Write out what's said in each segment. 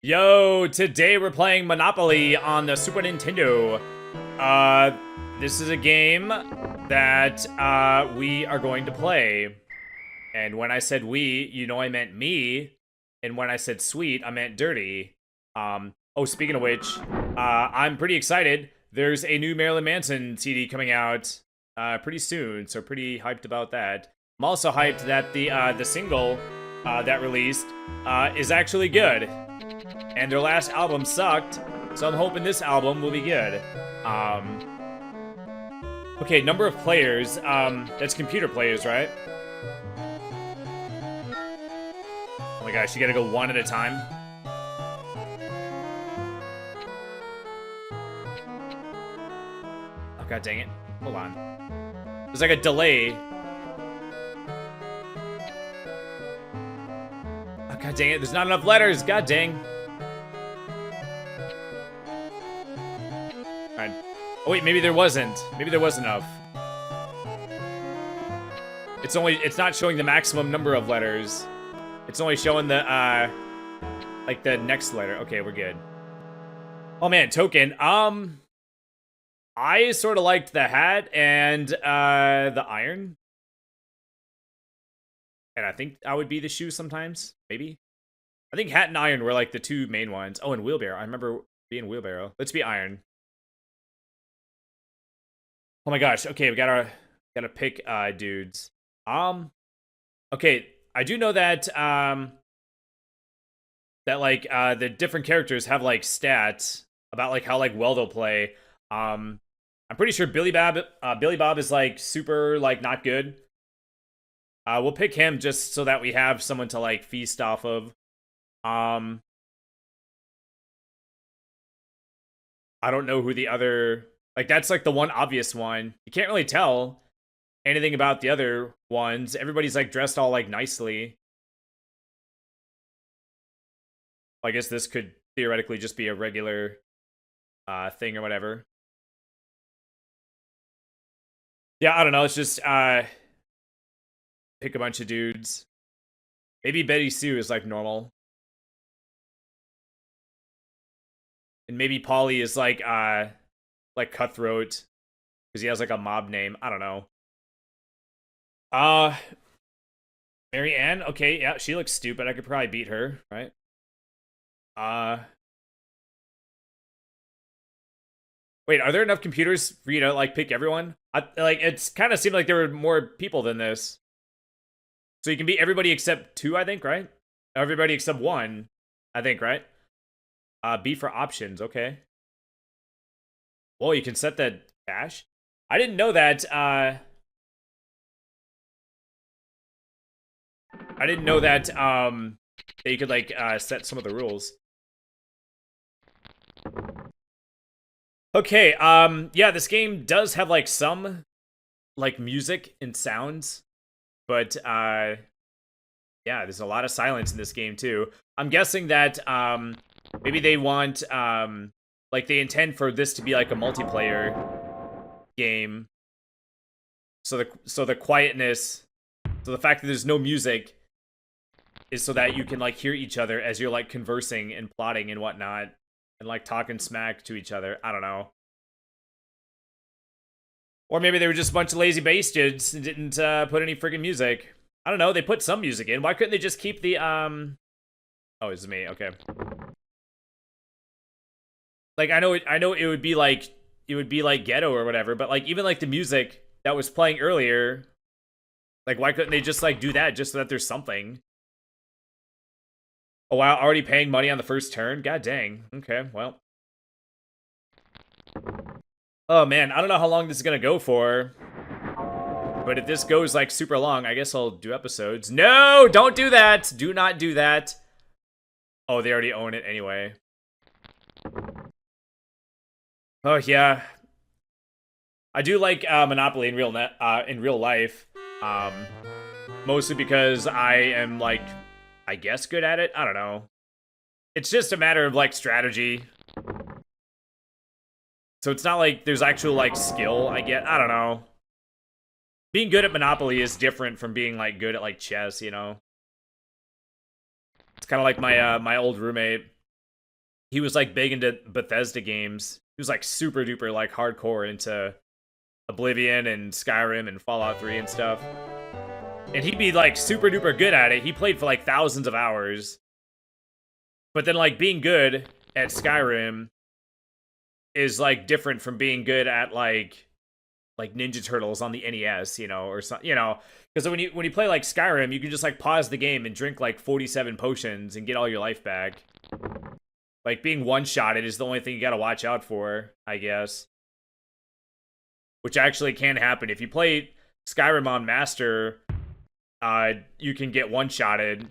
Yo, today we're playing Monopoly on the Super Nintendo. This is a game that we are going to play. And when I said we, you know I meant me. And when I said sweet, I meant dirty. Oh, speaking of which, I'm pretty excited. There's a new Marilyn Manson CD coming out pretty soon, so pretty hyped about that. I'm also hyped that the single that released is actually good. And their last album sucked, so I'm hoping this album will be good. Okay, number of players. That's computer players, right? Oh my gosh, you gotta go one at a time. Oh god dang it. Hold on. There's like a delay. Oh god dang it, there's not enough letters, god dang. Alright. Oh wait, maybe there wasn't. Maybe there was enough. It's not showing the maximum number of letters. It's only showing the, like the next letter. Okay, we're good. Oh man, token. I sort of liked the hat and, the iron. And I think I would be the shoe sometimes, maybe. I think hat and iron were like the two main ones. Oh, and wheelbarrow. I remember being wheelbarrow. Let's be iron. Oh my gosh. Okay, we gotta pick dudes. Okay, I do know that that like the different characters have like stats about like how like well they'll play. I'm pretty sure Billy Bob is like super like not good. We'll pick him just so that we have someone to like feast off of. I don't know who the other, like that's like the one obvious one. You can't really tell anything about the other ones. Everybody's like dressed all like nicely. I guess this could theoretically just be a regular thing or whatever. Yeah, I don't know. Let's just pick a bunch of dudes. Maybe Betty Sue is like normal. And maybe Polly is like cutthroat because he has like a mob name. I don't know. Mary Ann. Okay, yeah, she looks stupid. I could probably beat her, right? Wait, are there enough computers for you to like pick everyone? Like it's kind of seemed like there were more people than this. So you can beat everybody except two, I think, right? Everybody except one, I think, right? B for options, okay. Well, you can set the dash. I didn't know that, I didn't know that, that you could, like, set some of the rules. Okay, yeah, this game does have, like, some, like, music and sounds. But, yeah, there's a lot of silence in this game, too. I'm guessing that, maybe they want, like, they intend for this to be, like, a multiplayer game. So the quietness, so the fact that there's no music is so that you can, like, hear each other as you're, like, conversing and plotting and whatnot. And, like, talking smack to each other. I don't know. Or maybe they were just a bunch of lazy bastards and didn't, put any friggin' music. I don't know, they put some music in. Why couldn't they just keep the, Oh, it's me, okay. Like, I know it would be like ghetto or whatever, but like even like the music that was playing earlier, like why couldn't they just like do that just so that there's something? Oh wow, already paying money on the first turn? God dang. Okay, well. Oh man, I don't know how long this is gonna go for. But if this goes like super long, I guess I'll do episodes. No, don't do that. Do not do that. Oh, they already own it anyway. Oh yeah, I do like Monopoly in real life, mostly because I am like, I guess good at it. I don't know. It's just a matter of like strategy, so it's not like there's actual like skill I get. I don't know. Being good at Monopoly is different from being like good at like chess, you know. It's kind of like my my old roommate. he was like big into Bethesda games. He was like super duper like hardcore into Oblivion and Skyrim and Fallout 3 and stuff. And he'd be like super duper good at it. He played for like thousands of hours. But then like being good at Skyrim is like different from being good at like Ninja Turtles on the NES, you know, or something, you know, because when you play like Skyrim, you can just like pause the game and drink like 47 potions and get all your life back. Like being one-shotted is the only thing you gotta watch out for, I guess. Which actually can happen. If you play Skyrim on Master, you can get one-shotted.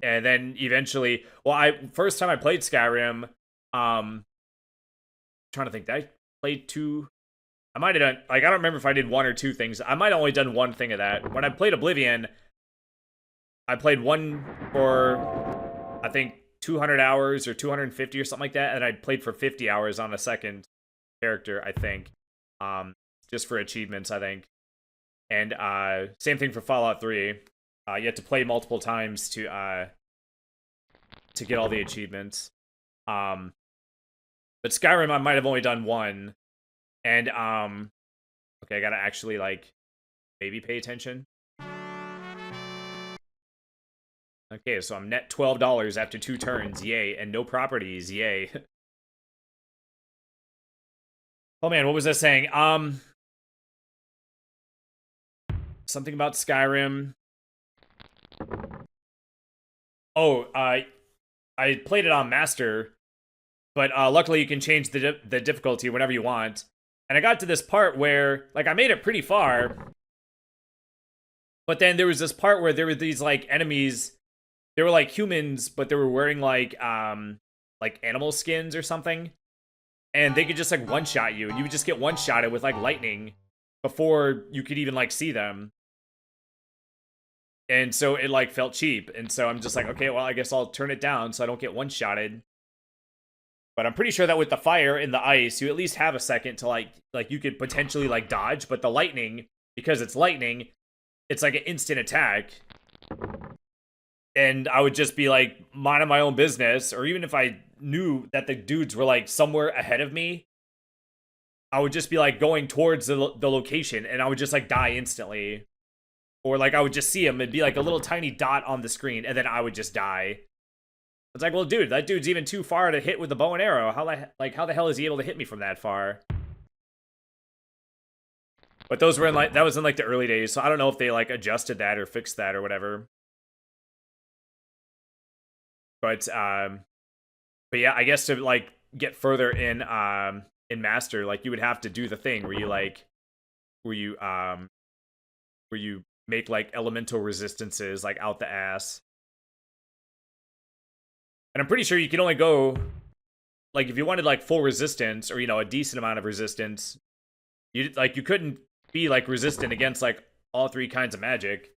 And then eventually, well, first time I played Skyrim, trying to think, did I play 2? I might have done, like, I don't remember if I did 1 or 2 things. I might have only done 1 thing of that. When I played Oblivion, I played 1 for, I think, 200 hours or 250 or something like that, and I played for 50 hours on a second character, I think. Just for achievements, I think. And same thing for Fallout 3. You have to play multiple times to get all the achievements. But Skyrim, I might have only done 1. And, okay, I gotta actually, like, maybe pay attention. Okay, so I'm net $12 after 2 turns, yay, and no properties, yay. Oh man, what was I saying? Something about Skyrim. Oh, I played it on Master, but luckily you can change the difficulty whenever you want. And I got to this part where, like, I made it pretty far, but then there was this part where there were these, like, enemies. They were, like, humans, but they were wearing, like animal skins or something. And they could just, like, one-shot you, and you would just get one-shotted with, like, lightning before you could even, like, see them. And so it, like, felt cheap. And so I'm just like, okay, well, I guess I'll turn it down so I don't get one-shotted. But I'm pretty sure that with the fire and the ice, you at least have a second to, like you could potentially, like, dodge. But the lightning, because it's lightning, it's, like, an instant attack. And I would just be, like, minding my own business. Or even if I knew that the dudes were, like, somewhere ahead of me, I would just be, like, going towards the location. And I would just, like, die instantly. Or, like, I would just see him. It'd be, like, a little tiny dot on the screen. And then I would just die. It's like, well, dude, that dude's even too far to hit with the bow and arrow. How the hell is he able to hit me from that far? But those were in, like, that was in, like, the early days. So I don't know if they, like, adjusted that or fixed that or whatever. But yeah, I guess to, like, get further in Master, like, you would have to do the thing where you, like, where you make, like, elemental resistances, like, out the ass. And I'm pretty sure you can only go, like, if you wanted, like, full resistance or, you know, a decent amount of resistance, you couldn't be, like, resistant against, like, all 3 kinds of magic.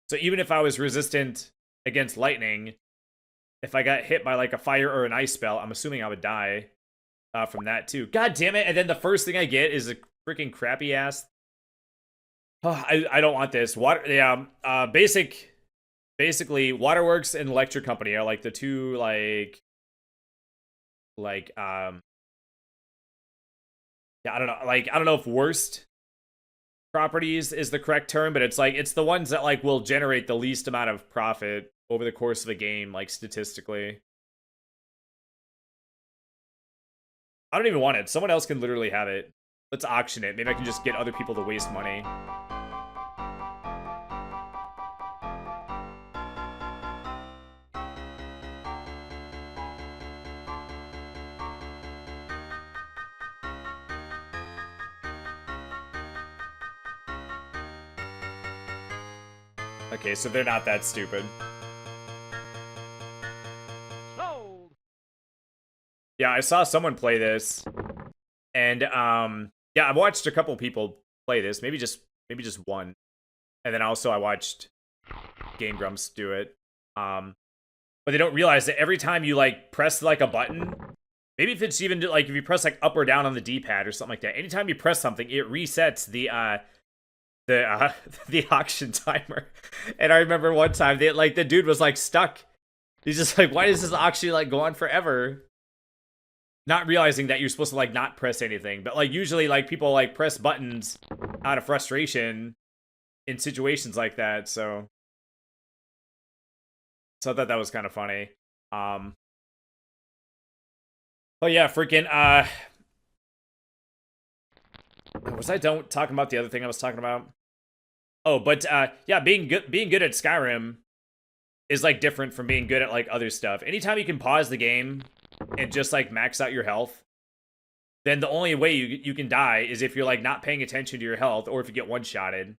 So even if I was resistant against lightning, if I got hit by, like, a fire or an ice spell, I'm assuming I would die from that too. God damn it! And then the first thing I get is a freaking crappy ass. Oh, I don't want this. Basically, Waterworks and Electric Company are, like, the 2, yeah, I don't know, like, I don't know if worst properties is the correct term, but it's, like, it's the ones that, like, will generate the least amount of profit over the course of a game, like, statistically. I don't even want it. Someone else can literally have it. Let's auction it. Maybe I can just get other people to waste money. Okay, so they're not that stupid. Sold. Yeah, I saw someone play this, and yeah, I've watched a couple people play this. Maybe just one, and then also I watched Game Grumps do it. But they don't realize that every time you, like, press, like, a button, maybe if it's even, like, if you press, like, up or down on the D-pad or something like that, anytime you press something, it resets the auction timer. And I remember one time the dude was, like, stuck. He's just like, why does this auction, like, go on forever? not realizing that you're supposed to like not press anything. But like usually like people like press buttons out of frustration in situations like that. So I thought that was kind of funny. Oh yeah, freaking was I done talking about the other thing I was talking about? Oh, but yeah, being good at Skyrim is like different from being good at like other stuff. Anytime you can pause the game and just like max out your health, then the only way you can die is if you're like not paying attention to your health or if you get one-shotted.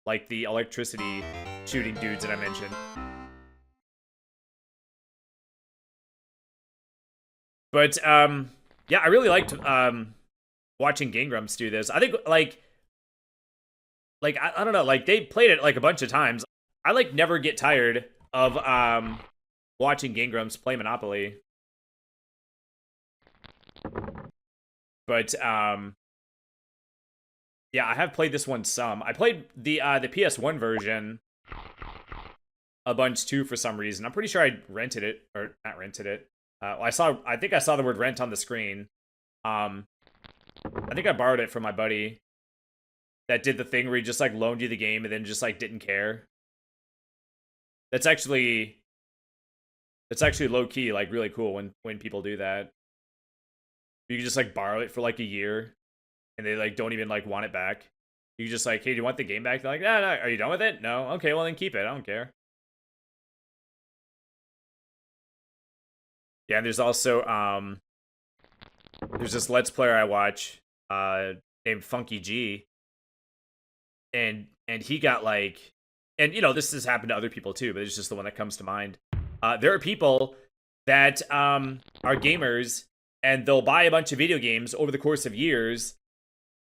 Like the electricity shooting dudes that I mentioned. But yeah, I really liked watching Game Grumps do this. I think like I don't know, like they played it like a bunch of times. I like never get tired of watching Game Grumps play Monopoly. But yeah, I have played this one some. I played the PS1 version a bunch too for some reason. I'm pretty sure I rented it or not rented it. I think I saw the word rent on the screen. I think I borrowed it from my buddy that did the thing where he just like loaned you the game and then just like didn't care. That's actually low key, like really cool when people do that. You can just like borrow it for like a year and they like don't even like want it back. You just like, hey, do you want the game back? They're like, no, are you done with it? No. Okay, well then keep it. I don't care. Yeah, and there's also there's this Let's Player I watch named Funky G. And he got like, and you know, this has happened to other people too, but it's just the one that comes to mind. There are people that are gamers and they'll buy a bunch of video games over the course of years,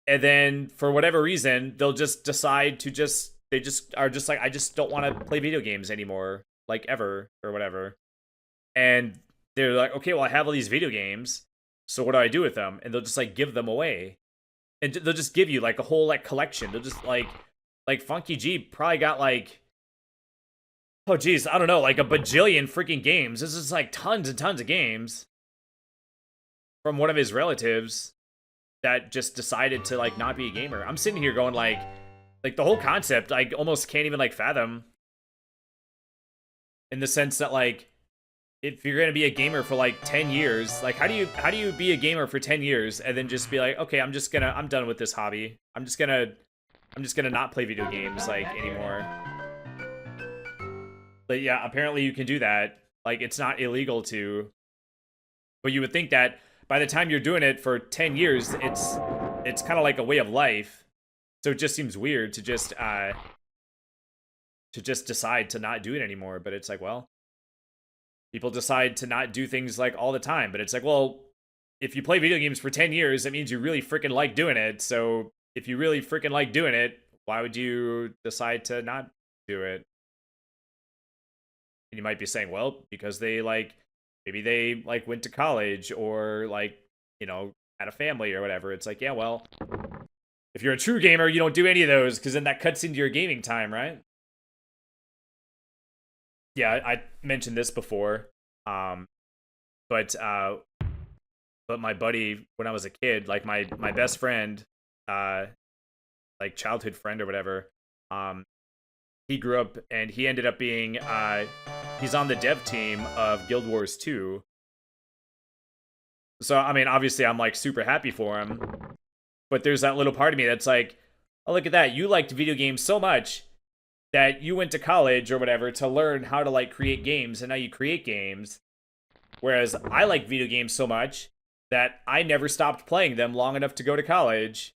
and then for whatever reason, they'll just decide to they just are just like, I just don't want to play video games anymore, like ever or whatever. And they're like, okay, well, I have all these video games, so what do I do with them? And they'll just like give them away. And they'll just give you like a whole like collection. They'll just like Funky G probably got like, oh geez, I don't know, like a bajillion freaking games. This is like tons and tons of games from one of his relatives that just decided to like not be a gamer. I'm sitting here going like the whole concept I almost can't even like fathom, in the sense that like if you're gonna be a gamer for like 10 years, like how do you be a gamer for 10 years and then just be like, okay, I'm done with this hobby. I'm just gonna not play video games like anymore. But yeah, apparently you can do that. Like it's not illegal to. But you would think that by the time you're doing it for 10 years, it's kind of like a way of life. So it just seems weird to just decide to not do it anymore. But it's like, well, people decide to not do things like all the time, but it's like, well, if you play video games for 10 years, that means you really freaking like doing it. So if you really freaking like doing it, why would you decide to not do it? And you might be saying, well, because they like, maybe they like went to college or like, you know, had a family or whatever. It's like, yeah, well, if you're a true gamer, you don't do any of those because then that cuts into your gaming time, right? Yeah, I mentioned this before, but my buddy, when I was a kid, like my best friend, like childhood friend or whatever, he grew up and he ended up being, he's on the dev team of Guild Wars 2. So, I mean, obviously I'm like super happy for him, but there's that little part of me that's like, oh, look at that. You liked video games so much that you went to college or whatever to learn how to like create games, and now you create games. Whereas I like video games so much that I never stopped playing them long enough to go to college.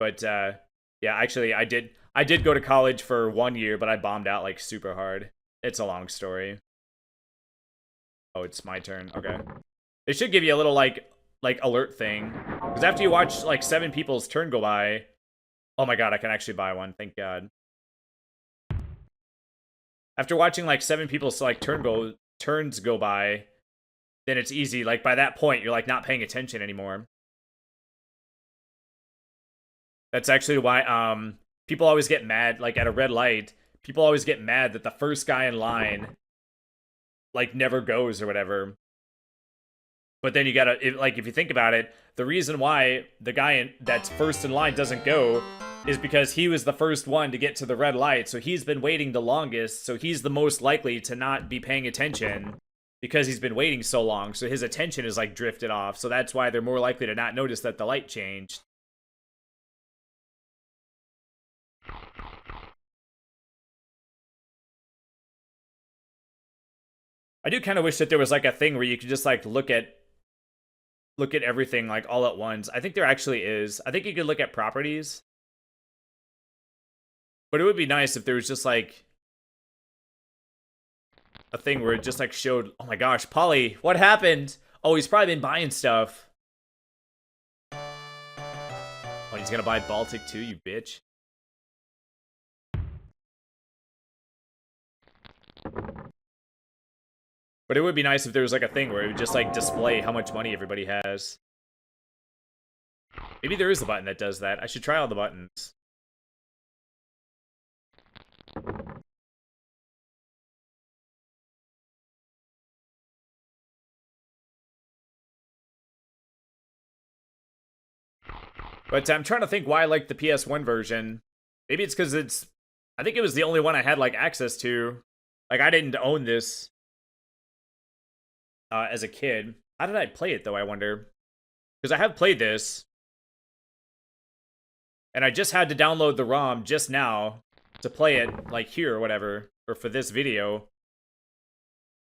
But yeah, actually I did go to college for 1 year, but I bombed out like super hard. It's a long story. Oh, it's my turn. Okay. It should give you a little like alert thing. Because after you watch like 7 people's turn go by, oh my god, I can actually buy one. Thank god. After watching like 7 people's like turns go by, then it's easy. Like by that point, you're like not paying attention anymore. That's actually why people always get mad like at a red light. People always get mad that the first guy in line like never goes or whatever. But then you gotta, like, if you think about it, the reason why the guy that's first in line doesn't go is because he was the first one to get to the red light, so he's been waiting the longest, so he's the most likely to not be paying attention because he's been waiting so long, so his attention is, like, drifted off, so that's why they're more likely to not notice that the light changed. I do kind of wish that there was, like, a thing where you could just, like, look at everything, like, all at once. I think there actually is. I think you could look at properties. But it would be nice if there was just, like, a thing where it just, like, showed... Oh my gosh, Polly, what happened? Oh, he's probably been buying stuff. Oh, he's gonna buy Baltic too, you bitch. But it would be nice if there was, like, a thing where it would just, like, display how much money everybody has. Maybe there is a button that does that. I should try all the buttons. But I'm trying to think why I like the PS1 version. Maybe it's because it's... I think it was the only one I had, like, access to. Like, I didn't own this as a kid. How did I play it, though, I wonder? Because I have played this. And I just had to download the ROM just now to play it, like, here or whatever. Or for this video.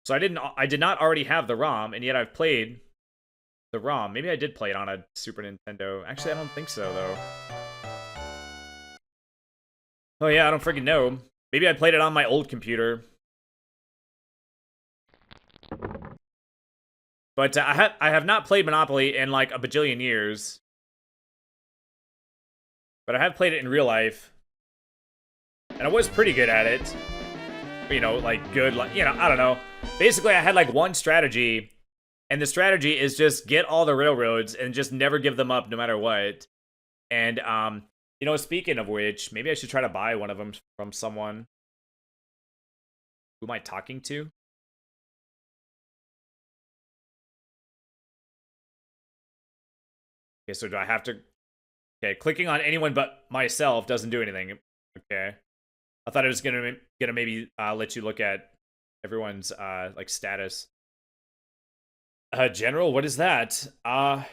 So I did not already have the ROM, and yet I've played the ROM. Maybe I did play it on a Super Nintendo. Actually, I don't think so, though. Oh yeah, I don't freaking know. Maybe I played it on my old computer. But I have not played Monopoly in, like, a bajillion years. But I have played it in real life. And I was pretty good at it. You know, like, good, like, you know, I don't know. Basically, I had, like, one strategy. And the strategy is just get all the railroads and just never give them up no matter what. And, you know, speaking of which, maybe I should try to buy one of them from someone. Who am I talking to? Okay, so do I have to... Okay, clicking on anyone but myself doesn't do anything. Okay. I thought it was gonna maybe let you look at everyone's, like, status. General, what is that? Oh.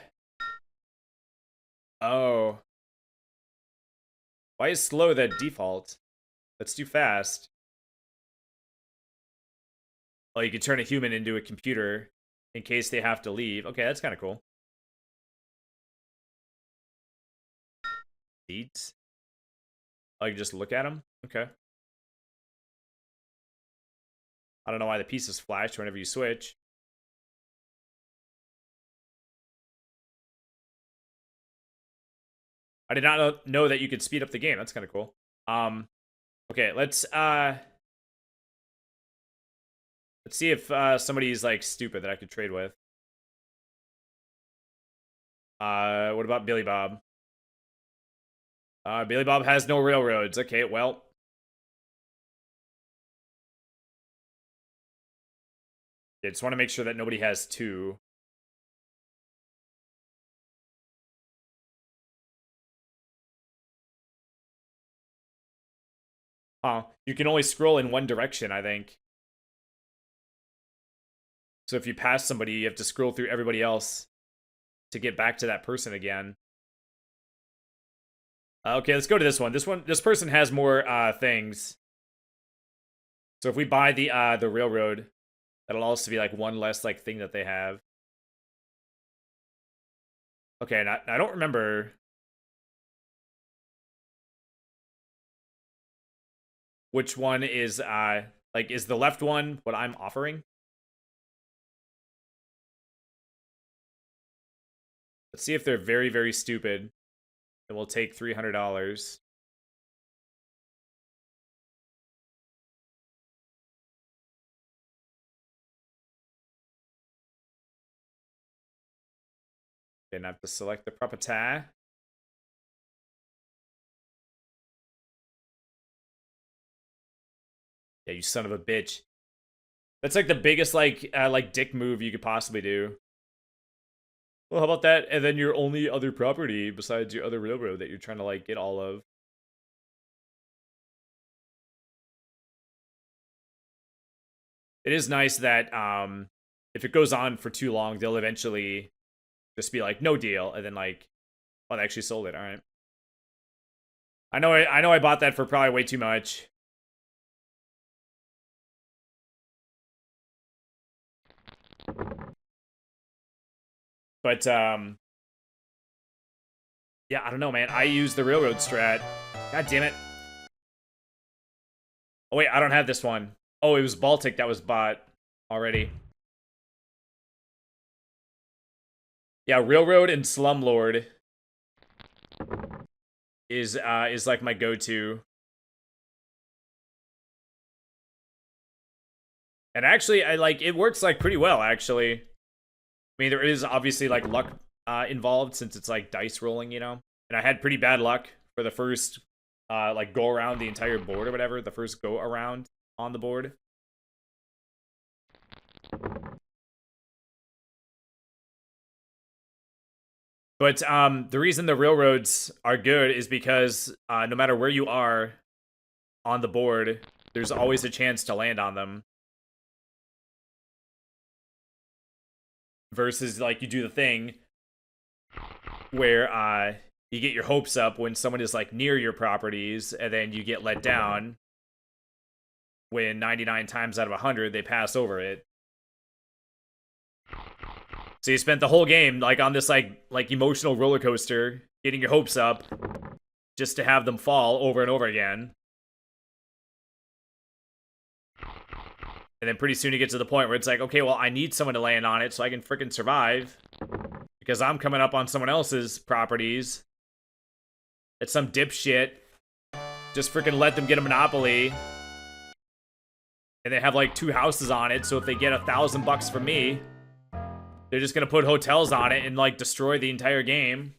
Why is slow the default? That's too fast. Oh, you can turn a human into a computer in case they have to leave. Okay, that's kind of cool. Feats? Oh, you can just look at them? Okay. I don't know why the pieces flash whenever you switch. I did not know that you could speed up the game. That's kind of cool. Okay, let's see if somebody's, like, stupid that I could trade with. What about Billy Bob? Billy Bob has no railroads. Okay, well. I just want to make sure that nobody has two. You can only scroll in one direction, I think. So if you pass somebody, you have to scroll through everybody else to get back to that person again. Okay, let's go to this one. This person has more things. So if we buy the railroad, that'll also be, like, one less, like, thing that they have. Okay, and I don't remember which one is like, is the left one what I'm offering? Let's see if they're very, very stupid. And we'll take $300. Then I have to select the property. Yeah, you son of a bitch. That's like the biggest like dick move you could possibly do. Well, how about that? And then your only other property besides your other railroad that you're trying to like get all of. It is nice that if it goes on for too long, they'll eventually just be like, no deal, and then like, oh, they actually sold it. All right. I know I bought that for probably way too much. But yeah, I don't know, man. I use the railroad strat. God damn it. Oh wait, I don't have this one. Oh, it was Baltic that was bought already. Yeah, railroad and slumlord is like my go-to. And actually, I like it works like pretty well actually. I mean, there is obviously like luck involved since it's like dice rolling, you know. And I had pretty bad luck for the first like go around the entire board or whatever, the first go around on the board. But the reason the railroads are good is because no matter where you are on the board, there's always a chance to land on them. Versus like you do the thing where you get your hopes up when someone is like near your properties, and then you get let down when 99 times out of 100 they pass over it. So you spent the whole game like on this like emotional roller coaster, getting your hopes up, just to have them fall over and over again. And then pretty soon you get to the point where it's like, okay, well, I need someone to land on it so I can freaking survive. Because I'm coming up on someone else's properties. It's some dipshit. Just freaking let them get a monopoly. And they have like 2 houses on it, so if they get $1,000 from me, they're just gonna put hotels on it and like destroy the entire game.